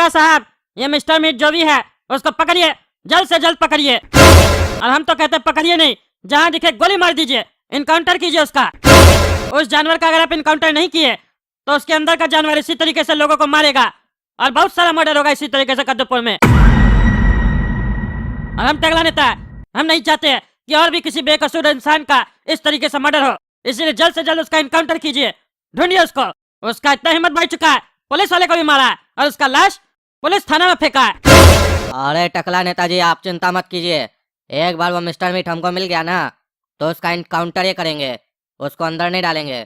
Inspector साहब, ये mister meet जो भी है उसको पकड़िए, जल्द से जल्द पकड़िए। और हम तो कहते पकड़िए नहीं, जहाँ दिखे गोली मार दीजिए, इनकाउंटर कीजिए उसका। उस जानवर का अगर आप इनकाउंटर नहीं किए तो उसके अंदर का जानवर इसी तरीके से लोगों को मारेगा और बहुत सारा मर्डर होगा इसी तरीके से कद्दूपुर में। और हम टकला नेता, हम नहीं चाहते कि और भी किसी बेकसूर इंसान का इस तरीके से मर्डर हो, इसलिए जल्द से जल्द उसका इनकाउंटर कीजिए, ढूंढिए उसको। उसका इतना हिम्मत बढ़ चुका है, पुलिस वाले को भी मारा है और उसका लाश पुलिस थाना में फेंका है। अरे टकला नेताजी, आप चिंता मत कीजिए, एक बार वो मिस्टर मीट हमको मिल गया ना तो उसका इनकाउंटर ही करेंगे, उसको अंदर नहीं डालेंगे।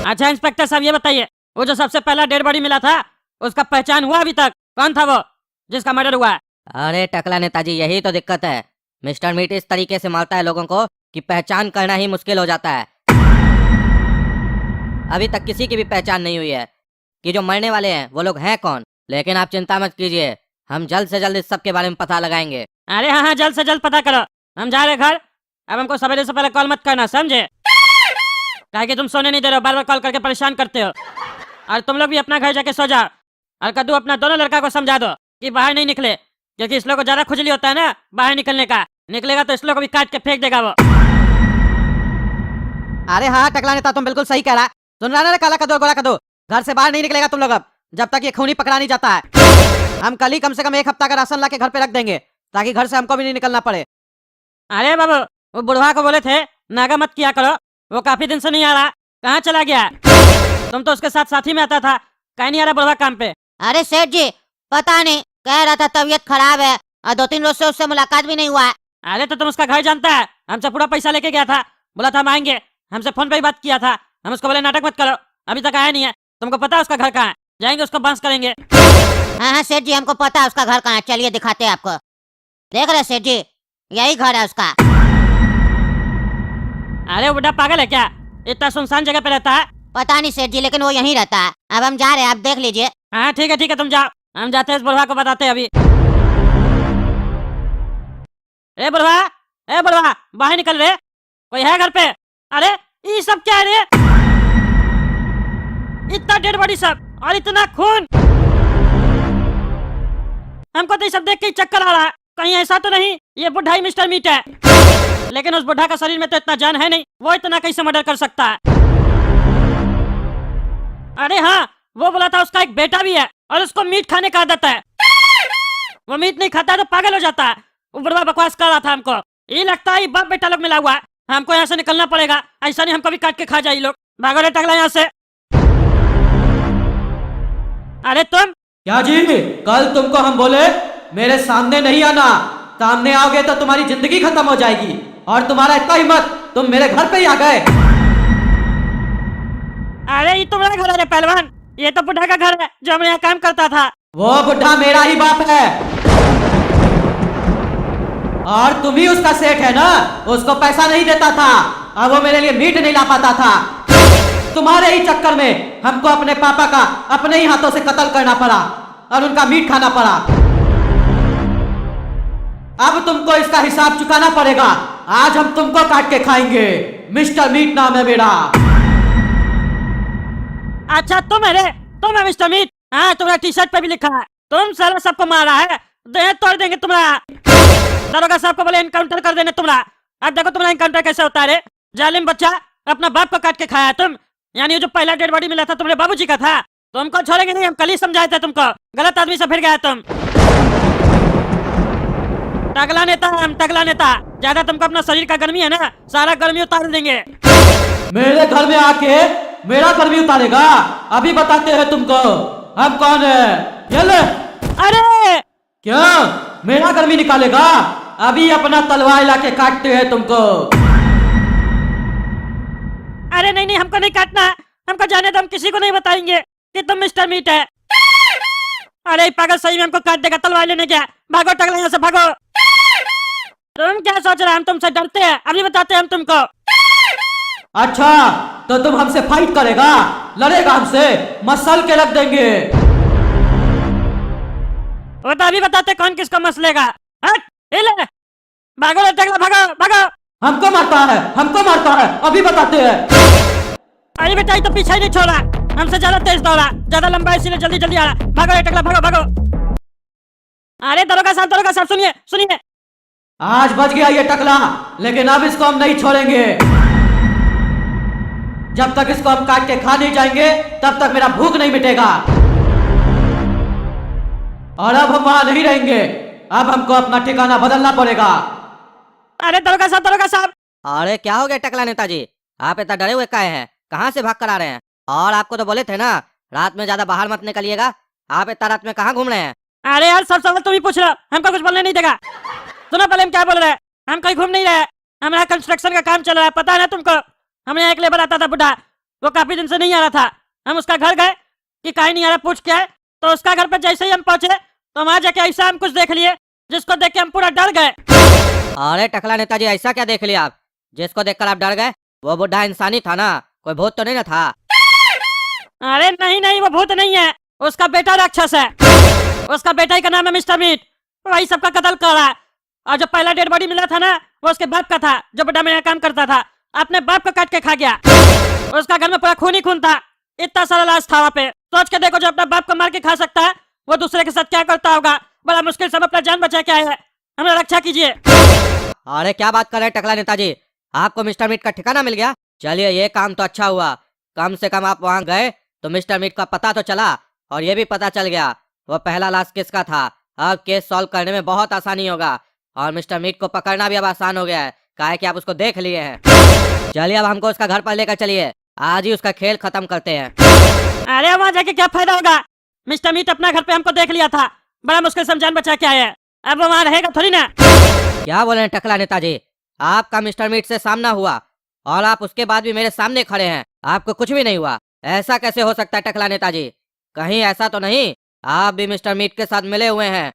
अच्छा इंस्पेक्टर साहब, ये बताइए, वो जो सबसे पहला डेड बॉडी मिला था उसका पहचान हुआ अभी तक? कौन था वो जिसका मर्डर हुआ है? अरे टकला नेताजी, यही तो दिक्कत है, मिस्टर मीट इस तरीके से मारता है लोगों को कि पहचान करना ही मुश्किल हो जाता है। अभी तक किसी की भी पहचान नहीं हुई है कि जो मरने वाले हैं वो लोग हैं कौन। लेकिन आप चिंता मत कीजिए, हम जल्द से जल्द इस सब के बारे में पता लगाएंगे। अरे हाँ, जल्द से जल्द पता करो, हम जा रहे घर। अब हमको सवेरे से पहले कॉल मत करना, समझे? काहे कि तुम सोने नहीं दे रहे हो, बार बार कॉल करके परेशान करते हो। और तुम लोग भी अपना घर जाके सो जाओ। और कद्दू, अपना दोनों लड़का को समझा दो कि बाहर नहीं निकले, क्योंकि इस लोग को ज्यादा खुजली होता है ना बाहर निकलने का। निकलेगा तो इस लोग को भी काट के फेंक देगा वो। अरे हाँ टकला नेता, तुम बिल्कुल सही कह रहा है। सुन रहा ना, काला कदो गोरा कदो, घर से बाहर नहीं निकलेगा तुम लोग अब, जब तक ये खूनी पकड़ा नहीं जाता है। हम कल ही कम से कम 1 हफ्ता का राशन ला के घर पे रख देंगे, ताकि घर से हमको भी नहीं निकलना पड़े। अरे बाबू, वो बुढ़वा को बोले थे नागा मत किया करो, वो काफी दिन से नहीं आ रहा, कहाँ चला गया? तुम तो उसके साथ साथी में आता था, कहीं नहीं आ रहा बुढ़वा काम पे। अरे सेठ जी, पता नहीं, कह रहा था तबीयत खराब है और 2-3 रोज से उससे मुलाकात भी नहीं हुआ है। अरे तो तुम उसका घर जानता है, हमसे पूरा पैसा लेके गया था, बोला था हम आएंगे, हमसे फोन पे ही बात किया था। हम उसको बोले नाटक मत करो, अभी तक आया नहीं है। तुमको पता है उसका घर कहाँ है? जाएंगे उसको बांस करेंगे। हाँ हाँ सेठ जी, हमको पता है उसका घर कहाँ है, चलिए दिखाते हैं आपको। देख रहे सेठ जी, यही घर है उसका। अरे वो बुढ़ा पागल है क्या, इतना सुनसान जगह पे रहता है? पता नहीं सेठ जी, लेकिन वो यहीं रहता है। अब हम जा रहे हैं, आप देख लीजिए। हाँ ठीक है, तुम जाओ, हम जाते हैं, इस बुढ़वा को बताते हैं अभी। ए बुढ़वा, बाहर निकल रे, कोई है घर पे? अरे ये सब क्या है रे? इतना डेड बॉडी सब और इतना खून, हमको तो ये सब देख के ही चक्कर आ रहा है। कहीं ऐसा तो नहीं ये बुढ़ा ही मिस्टर मीट है? लेकिन उस बुढ़ा का शरीर में तो इतना जान है नहीं, वो इतना कैसे मर्डर कर सकता है? अरे हाँ, वो बोला था उसका एक बेटा भी है और उसको मीट खाने का आदत है। वो मीट नहीं खाता है तो पागल हो जाता है। वो बुढ़वा बकवास कर रहा था हमको, ये लगता है ये बाप बेटा लोग मिला हुआ है। हमको यहाँ से निकलना पड़ेगा, ऐसा नहीं हमको भी काट के खा जाए लोग। भागो रे टकला यहाँ से। अरे तुम क्या जी, कल तुमको हम बोले मेरे सामने नहीं आना, सामने आओगे तो तुम्हारी जिंदगी खत्म हो जाएगी, और तुम्हारा इतना हिम्मत, तुम मेरे घर पे ही आ गए। अरे ये तुम्हारा घर है रे पहलवान, ये तो बुढ़ा का घर है जो हमारे यहाँ काम करता था। वो बुढ़ा मेरा ही बाप है, और तुम ही उसका सेठ है ना। उसको पैसा नहीं देता था और वो मेरे लिए मीट नहीं ला पाता था। तुम्हारे ही चक्कर में हमको अपने पापा का अपने ही हाथों से कत्ल करना पड़ा और उनका मीट खाना पड़ा। अब तुमको इसका हिसाब चुकाना पड़ेगा। आज हम तुमको काट के खाएंगे। मिस्टर मीट नाम है मेरा। अच्छा तुम है मिस्टर मीट? हाँ, तुम्हारा टी शर्ट पे भी लिखा है। तुम सारा सबको मारा है, देह तोड़ देंगे तुम्हारा। दरोगा साहब को बोले इनकाउंटर कर देने तुम्हारा। अब देखो तुम्हारा इनकाउंटर कैसे होता है रे। जालिम बच्चा, अपना बाप को काट के खाया तुम। यानी जो पहला डेड बॉडी मिला था तुम्हारे बाबूजी का था। तुमको छोड़ेंगे नहीं, हम कल ही समझाए थे तुमको। गलत आदमी से फिर गया तुम। टकला नेता, हम टकला नेता। ज्यादा तुमको अपना शरीर का गर्मी है ना, सारा गर्मी उतार देंगे। मेरे घर में आके मेरा गर्मी उतारेगा? अभी बताते हैं तुमको हम कौन है। ये ले। अरे क्या मेरा गर्मी निकालेगा? अभी अपना तलवार लाके काटते हैं तुमको। अरे नहीं, हमको नहीं काटना, हमको जाने दो, हम किसी को नहीं बताएंगे कि तुम मिस्टर मीट है। अरे पागल सही में हमको काट देगा, तलवार लेने गया। भागो टकला यहाँ से, भागो। तुम क्या सोच रहे हो, हम तुमसे डरते हैं? अभी बताते हैं हम तुमको। अच्छा तो तुम हमसे फाइट करेगा, लड़ेगा हमसे, मसल के रख देंगे। वो तो अभी बताते कौन किसको मसलेगा। हट, ले। भागो रे टकला, भागो भागो। हमको मारता है, अभी बताते हैं। अरे बेटा, ये तो पीछे ही नहीं छोड़ा, हमसे ज्यादा तेज दौड़ा, ज्यादा लंबा है, इसीलिए जल्दी जल्दी आ रहा। भागो रे टकला, भागो भागो। अरे दरोगा साहब सुनिए सुनिए। आज बच गया ये टकला, लेकिन अब इसको हम नहीं छोड़ेंगे। जब तक इसको हम काट के खा नहीं जाएंगे तब तक मेरा भूख नहीं मिटेगा। और अब हम वहां नहीं रहेंगे, अब हमको अपना ठिकाना बदलना पड़ेगा। अरे दरोगा साहब अरे क्या हो गया टकला नेताजी, आप इतना डरे हुए काहे हैं? कहाँ से भाग कर आ रहे हैं? और आपको तो बोले थे ना रात में ज्यादा बाहर मत निकलिएगा, आप इतना रात में कहाँ घूम रहे हैं? अरे यार सब सवाल तुम ही पूछ रहे हो, हमको कुछ बोलने नहीं देगा। सुनो पहले हम क्या बोल रहे हैं, हम कहीं घूम नहीं रहे, हमारा कंस्ट्रक्शन का काम चल रहा है, पता है ना तुमको। हमने एक लेबर आता था बुढ़ा, वो काफी दिन से नहीं आ रहा था। हम उसका घर गए कि कहीं नहीं आ रहा पूछ के आए, तो उसका घर पे जैसे ही हम पहुंचे तो वहां जाके ऐसा हम कुछ देख लिए जिसको देख के हम पूरा डर गए। अरे टकला नेताजी ऐसा क्या देख लिया आप, जिसको देखकर आप डर गए? वो बुढ़ा इंसानी था ना, कोई भूत तो नहीं ना था? अरे नहीं वो भूत नहीं है, उसका बेटा राक्षस है। उसका बेटा ही का नाम है मिस्टर मीट, वही सबका कत्ल कर रहा है। और जो पहला डेड बॉडी मिला था ना वो उसके बाप का था, जो बड़ा मेरा काम करता था, अपने बाप को काट के खा गया। उसका घर में पूरा खून ही खून था, इतना सारा लाश था वहाँ पे। सोच के देखो, जो अपना बाप को मार के खा सकता है वो दूसरे के साथ क्या करता होगा। बड़ा मुश्किल से अपना जान बचा के आए हैं, हमें रक्षा कीजिए। अरे क्या बात कर रहे हैं टकला नेताजी, आपको मिस्टर मीट का ठिकाना मिल गया? चलिए ये काम तो अच्छा हुआ, कम से कम आप वहाँ गए तो मिस्टर मीट का पता तो चला, और ये भी पता चल गया वो पहला लाश किसका था। अब केस सॉल्व करने में बहुत आसानी होगा, और मिस्टर मीट को पकड़ना भी अब आसान हो गया है, काहे कि आप उसको देख लिए हैं। चलिए अब हमको उसका घर पर लेकर चलिए, आज ही उसका खेल खत्म करते हैं। अरे वहाँ जाके क्या फायदा होगा, मिस्टर मीट अपना घर पे हमको देख लिया था, बड़ा मुश्किल से हम जान बचा के आए हैं, अब वो वहाँ रहेगा थोड़ी ना। क्या बोले हैं टकला नेताजी, आपका मिस्टर मीट से सामना हुआ और आप उसके बाद भी मेरे सामने खड़े हैं, आपको कुछ भी नहीं हुआ? ऐसा कैसे हो सकता है टकला नेताजी? कहीं ऐसा तो नहीं आप भी मिस्टर मीट के साथ मिले हुए हैं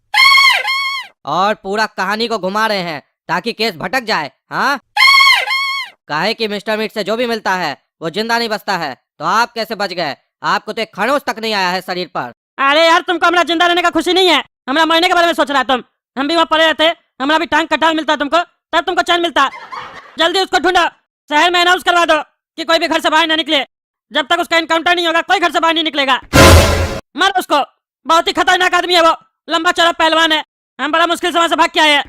और पूरा कहानी को घुमा रहे हैं ताकि केस भटक जाए? हाँ, काहे कि मिस्टर मीट से जो भी मिलता है वो जिंदा नहीं बचता है, तो आप कैसे बच गए? आपको तो एक खड़ोस तक नहीं आया है शरीर पर। अरे यार तुमको हमारा जिंदा रहने का खुशी नहीं है, हमारा मरने के बारे में सोच रहा है तुम। हम भी वहाँ पड़े रहते, हमारा भी टांग कटाव मिलता तुमको, तब तुमको चैन मिलता। जल्दी उसको ढूंढो, शहर में अनाउंस करवा दो कि कोई भी घर से बाहर ना निकले, जब तक उसका इनकाउंटर नहीं होगा कोई घर से बाहर नहीं निकलेगा। मारो उसको, बहुत ही खतरनाक आदमी है वो, लंबा चौड़ा पहलवान है, हम बड़ा मुश्किल से वहाँ से भाग के आए हैं।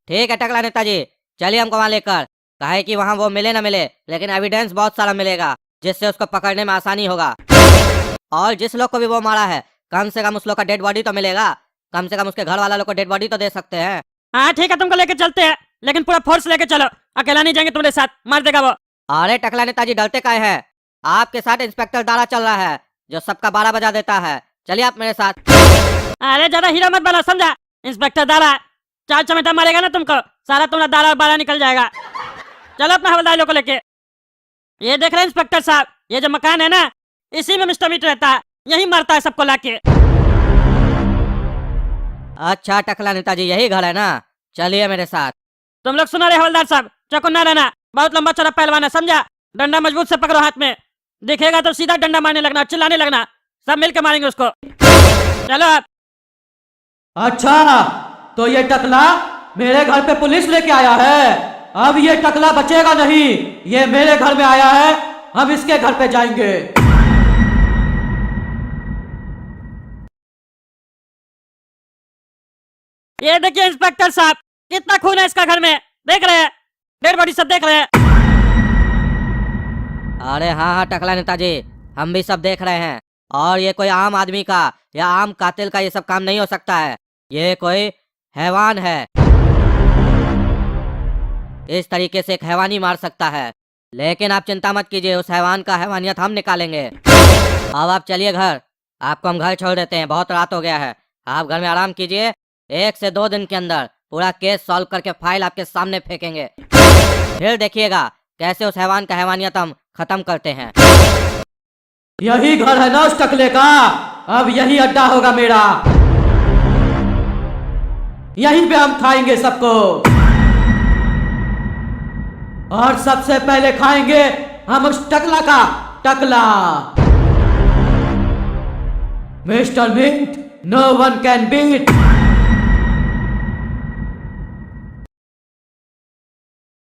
ठीक है टकला नेताजी, चलिए हमको वहाँ लेकर, काहे कि वहाँ वो मिले ना मिले लेकिन एविडेंस बहुत सारा मिलेगा जिससे उसको पकड़ने में आसानी होगा। और जिस लोग को भी वो मारा है कम से कम उस लोग का डेड बॉडी तो मिलेगा, कम से कम उसके घर वाला लोग को डेड बॉडी तो दे सकते हैं। हाँ ठीक है, तुमको लेके चलते हैं, लेकिन पूरा फोर्स लेके चलो, अकेला नहीं जाएंगे तुम्हारे साथ, मार देगा वो। अरे टकला नेताजी डरते काहे हैं, आपके साथ इंस्पेक्टर दारा चल रहा है जो सबका 12 बजा देता है, चलिए आप मेरे साथ। अरे ज्यादा हीरा मत बना, समझा? इंस्पेक्टर दारा 4 चमेटा मारेगा ना तुमको, सारा तुम्हारा दारा और 12 निकल जाएगा। चलो अपना हवलदार लोग को लेके। ये देख रहे हैं इंस्पेक्टर साहब, ये जो मकान है ना इसी में मिस्टर मीट रहता है, यही मारता है सबको लाके। अच्छा टकला नेताजी यही घर है ना, चलिए मेरे साथ। तुम लोग सुना रहे हवलदार साहब, चौकन ना रहना, बहुत लंबा चौड़ा पहलवान है, समझा? डंडा मजबूत से पकड़ो हाथ में, दिखेगा तो सीधा डंडा मारने लगना, चिल्लाने लगना, सब मिलकर मारेंगे उसको। चलो आप। अच्छा तो ये टकला मेरे घर पे पुलिस लेके आया है, अब ये टकला बचेगा नहीं, ये मेरे घर में आया है, हम इसके घर पे जाएंगे। ये देखिए इंस्पेक्टर साहब, कितना खून है इसका घर में, देख रहे हैं, डेड बॉडी सब देख रहे हैं। अरे हाँ हाँ टकला नेताजी, हम भी सब देख रहे हैं, और ये कोई आम आदमी का या आम कातिल का ये सब काम नहीं हो सकता है, ये कोई हैवान है, इस तरीके से एक हैवान ही मार सकता है। लेकिन आप चिंता मत कीजिए, उस हैवान का हैवानियत हम निकालेंगे। अब आप चलिए घर, आपको हम घर छोड़ देते हैं, बहुत रात हो गया है, आप घर में आराम कीजिए, 1 से 2 दिन के अंदर पूरा केस सॉल्व करके फाइल आपके सामने फेंकेंगे, फिर देखिएगा कैसे उस हैवान का हैवानियत हम खत्म करते हैं। यही घर है ना उस टकले का, अब यही अड्डा होगा मेरा, यहीं पे हम खाएंगे सबको, और सबसे पहले खाएंगे हम उस टकला का टकला। Mister meat, no one can beat.